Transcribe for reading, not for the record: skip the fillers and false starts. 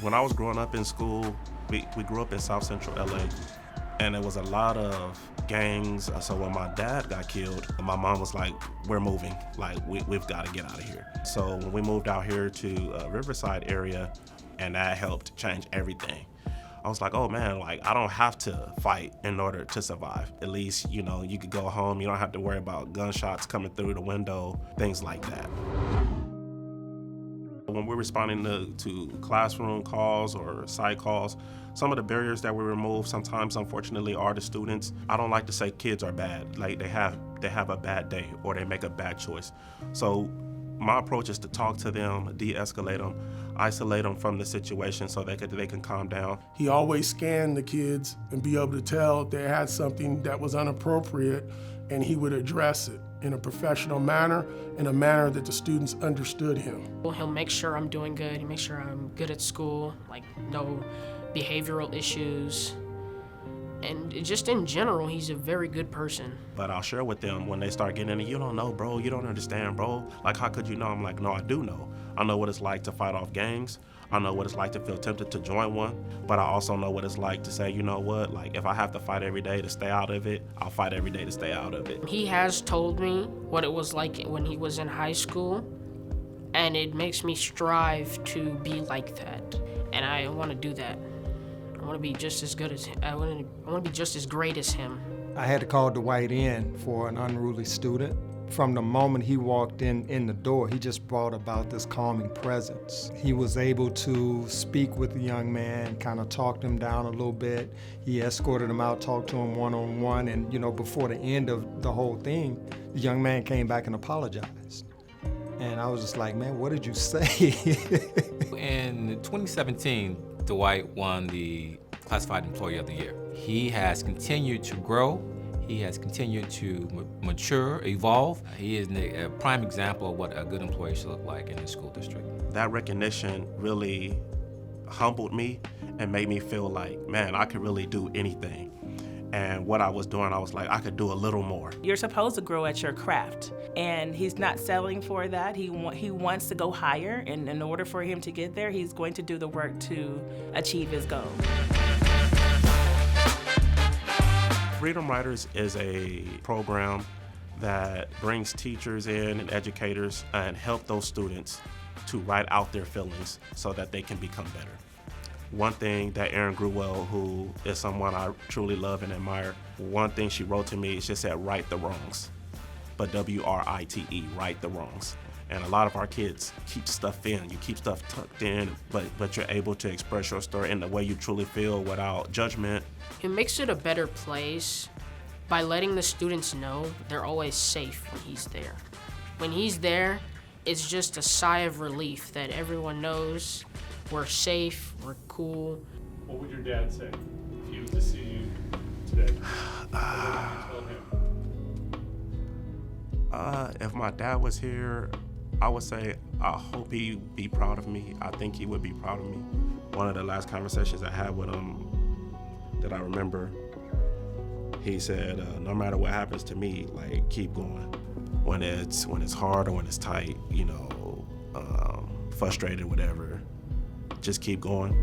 When I was growing up in school, we grew up in South Central LA, and there was a lot of gangs. So when my dad got killed, my mom was like, we're moving, like we've got to get out of here. So when we moved out here to Riverside area, and that helped change everything. I was like, oh man, like I don't have to fight in order to survive. At least, you know, you could go home, you don't have to worry about gunshots coming through the window, things like that. When we're responding to classroom calls or site calls, some of the barriers that we remove sometimes, unfortunately, are the students. I don't like to say kids are bad. Like they have a bad day or they make a bad choice. So my approach is to talk to them, de-escalate them, isolate them from the situation so they can calm down. He always scanned the kids and be able to tell if they had something that was inappropriate, and he would address it in a professional manner, in a manner that the students understood him. Well, he'll make sure I'm doing good. He'll make sure I'm good at school, like no behavioral issues. And just in general, he's a very good person. But I'll share with them when they start getting in it, you don't know, bro, you don't understand, bro. Like, how could you know? I'm like, no, I do know. I know what it's like to fight off gangs. I know what it's like to feel tempted to join one, but I also know what it's like to say, you know what, like if I have to fight every day to stay out of it, I'll fight every day to stay out of it. He has told me what it was like when he was in high school, and it makes me strive to be like that. And I want to do that. I want to be just as good as him. I want to be just as great as him. I had to call Dwight in for an unruly student. From the moment he walked in the door, he just brought about this calming presence. He was able to speak with the young man, kind of talked him down a little bit. He escorted him out, talked to him one-on-one, and before the end of the whole thing, the young man came back and apologized. And I was just like, man, what did you say? In 2017, Dwight won the Classified Employee of the Year. He has continued to grow. He has continued to mature, evolve. He is a prime example of what a good employee should look like in the school district. That recognition really humbled me and made me feel like, man, I could really do anything. And what I was doing, I was like, I could do a little more. You're supposed to grow at your craft, and he's not settling for that. He wants to go higher, and in order for him to get there, he's going to do the work to achieve his goal. Freedom Writers is a program that brings teachers in and educators and help those students to write out their feelings so that they can become better. One thing that Erin Grewell, who is someone I truly love and admire, one thing she wrote to me, she said, right the wrongs, but W-R-I-T-E, right the wrongs. And a lot of our kids keep stuff in. You keep stuff tucked in, but you're able to express your story in the way you truly feel without judgment. It makes it a better place by letting the students know they're always safe when he's there. When he's there, it's just a sigh of relief that everyone knows we're safe, we're cool. What would your dad say if he was to see you today? What would you tell him? If my dad was here, I would say, I hope he'd be proud of me. I think he would be proud of me. One of the last conversations I had with him that I remember, he said, no matter what happens to me, like, keep going. When it's hard or when it's tight, frustrated, whatever, just keep going.